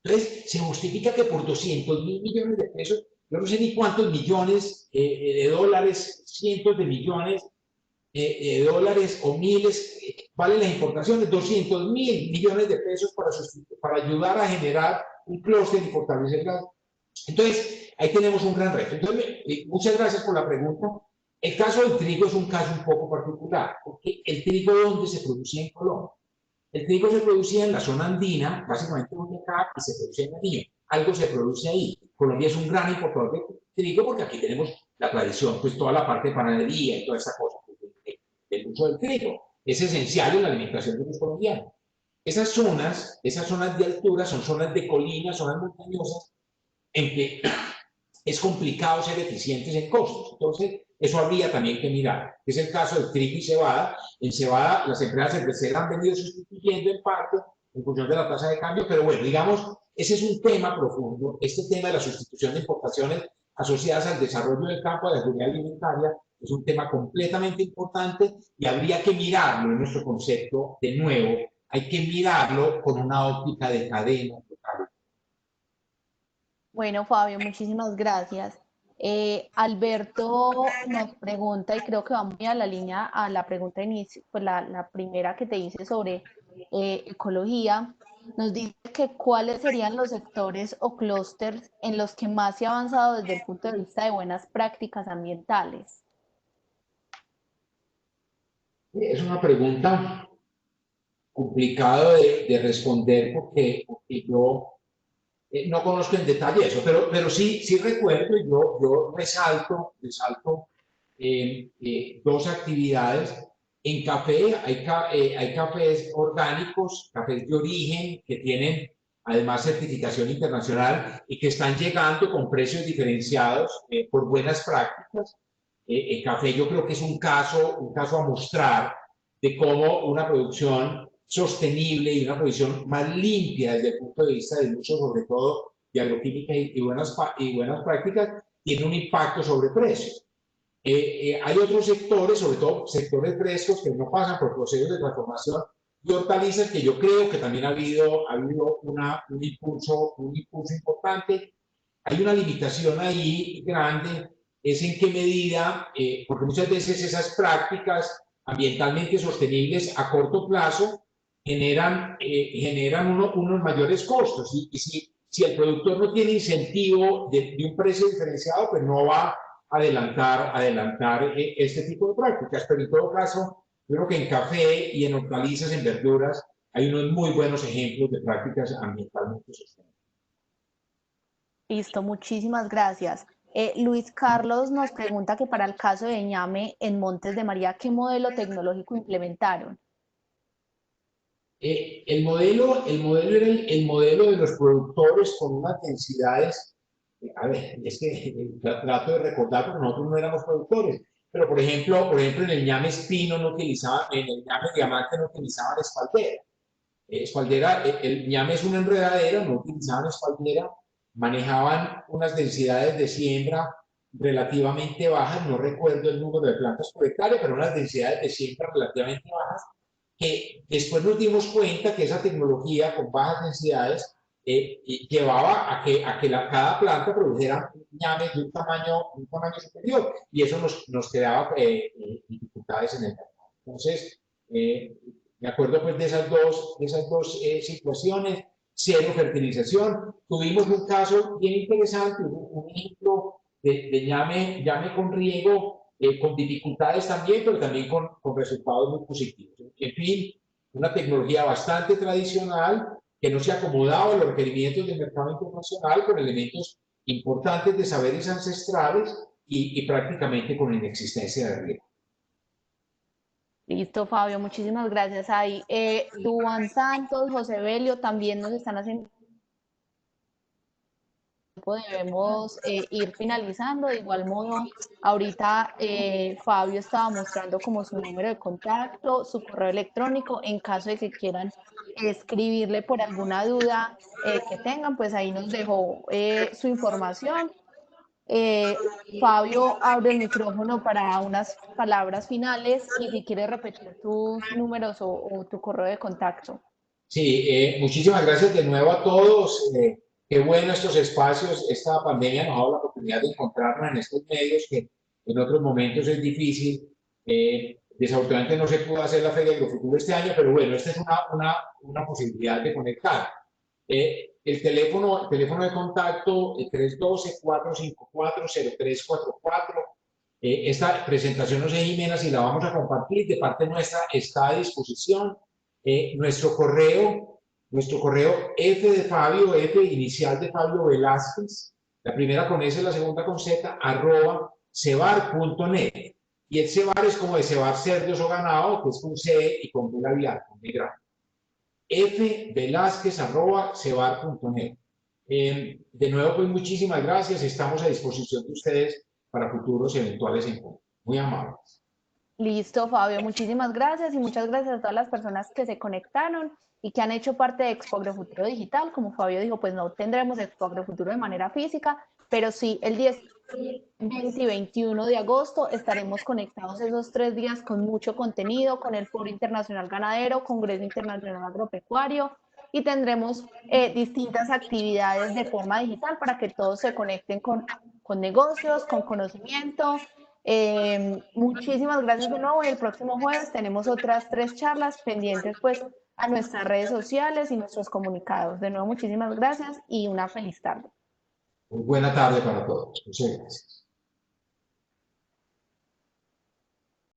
Entonces, se justifica que por 200.000 millones de pesos, yo no sé ni cuántos millones de dólares, cientos de millones de dólares o miles, valen las importaciones, 200.000 millones de pesos para ayudar a generar un clúster y fortalecer la... Entonces, ahí tenemos un gran reto. Entonces, muchas gracias por la pregunta. El caso del trigo es un caso un poco particular, porque el trigo, ¿dónde se producía en Colombia? El trigo se producía en la zona andina, básicamente acá, y se producía en Nariño. Algo se produce ahí. Colombia es un gran importador de trigo porque aquí tenemos la tradición, pues toda la parte de panadería y toda esa cosa, del uso del trigo. Es esencial en la alimentación de los colombianos. Esas zonas de altura son zonas de colinas, zonas montañosas, en que es complicado ser eficientes en costos. Entonces, eso habría también que mirar. Es el caso del trigo y cebada. En cebada, las empresas cerveceras han venido sustituyendo en parte en función de la tasa de cambio, pero bueno, digamos, ese es un tema profundo. Este tema de la sustitución de importaciones asociadas al desarrollo del campo de la seguridad alimentaria es un tema completamente importante y habría que mirarlo en nuestro concepto de nuevo. Hay que mirarlo con una óptica de cadena total. Bueno, Fabio, muchísimas gracias. Alberto nos pregunta, y creo que va muy a la línea a la pregunta inicio, pues la primera que te hice sobre ecología, nos dice que cuáles serían los sectores o clústeres en los que más se ha avanzado desde el punto de vista de buenas prácticas ambientales. Es una pregunta complicada de responder porque yo no conozco en detalle eso, pero sí recuerdo, yo resalto dos actividades. En café hay cafés orgánicos, cafés de origen que tienen además certificación internacional y que están llegando con precios diferenciados por buenas prácticas. El café yo creo que es un caso a mostrar de cómo una producción sostenible y una producción más limpia desde el punto de vista del uso, sobre todo de agroquímica y buenas prácticas, tiene un impacto sobre precios. Hay otros sectores, sobre todo sectores frescos, que no pasan por procesos de transformación y hortalizas, que yo creo que también ha habido un impulso importante. Hay una limitación ahí grande, es en qué medida, porque muchas veces esas prácticas ambientalmente sostenibles a corto plazo generan unos mayores costos. Y si el productor no tiene incentivo de un precio diferenciado, pues no va a adelantar este tipo de prácticas. Pero en todo caso, yo creo que en café y en hortalizas, en verduras, hay unos muy buenos ejemplos de prácticas ambientalmente sostenibles. Listo, muchísimas gracias. Luis Carlos nos pregunta que para el caso de ñame en Montes de María, ¿qué modelo tecnológico implementaron? El modelo era el modelo de los productores con unas densidades, a ver, es que trato de recordar porque nosotros no éramos productores, pero por ejemplo en el ñame espino no utilizaban, en el ñame diamante no utilizaban espaldera. Espaldera, el ñame es una enredadera, no utilizaban espaldera, manejaban unas densidades de siembra relativamente bajas, no recuerdo el número de plantas por hectárea, pero unas densidades de siembra relativamente bajas, que después nos dimos cuenta que esa tecnología con bajas densidades llevaba a que cada planta produjera ñames de un tamaño superior y eso nos creaba dificultades en el mercado. Entonces, me acuerdo pues de esas dos situaciones, cero fertilización. Tuvimos un caso bien interesante, un ejemplo de llame con riego, con dificultades también, pero también con resultados muy positivos. En fin, una tecnología bastante tradicional que no se acomodaba a los requerimientos del mercado internacional con elementos importantes de saberes ancestrales y prácticamente con inexistencia de riego. Listo, Fabio, muchísimas gracias. Ahí, Duan Santos, José Belio también nos están haciendo debemos ir finalizando. De igual modo, ahorita Fabio estaba mostrando como su número de contacto, su correo electrónico, en caso de que quieran escribirle por alguna duda que tengan, pues ahí nos dejó su información. Eh, Fabio abre el micrófono para unas palabras finales y si quiere repetir tus números o tu correo de contacto. Sí, muchísimas gracias de nuevo a todos. Qué bueno estos espacios. Esta pandemia nos ha dado la oportunidad de encontrarnos en estos medios que en otros momentos es difícil. Desafortunadamente no se pudo hacer la Feria Agrofuturo este año, pero bueno, esta es una posibilidad de conectar. El teléfono de contacto 312-454-0344. Esta presentación, no sé, Jimena, si la vamos a compartir, de parte nuestra está a disposición. Nuestro correo F de Fabio, F inicial de Fabio Velázquez, la primera con S, la segunda con Z, @cebar.net. Y el cebar es como de cebar cerdos o ganado, que es con C y con B labial, con B grande. fvelázquez@cebar.net. De nuevo, pues muchísimas gracias. Estamos a disposición de ustedes para futuros eventuales encuentros. Muy amables. Listo, Fabio, muchísimas gracias y muchas gracias a todas las personas que se conectaron y que han hecho parte de Expo Agrofuturo Digital. Como Fabio dijo, pues no tendremos Expo Agrofuturo de manera física, pero sí el 10, 20 y 21 de agosto estaremos conectados esos 3 días con mucho contenido, con el Foro Internacional Ganadero, Congreso Internacional Agropecuario y tendremos distintas actividades de forma digital para que todos se conecten con negocios, con conocimiento. Muchísimas gracias de nuevo y el próximo jueves tenemos otras 3 charlas pendientes pues a nuestras redes sociales y nuestros comunicados. De nuevo, muchísimas gracias y una feliz tarde. Muy buena tarde para todos. Muchas gracias.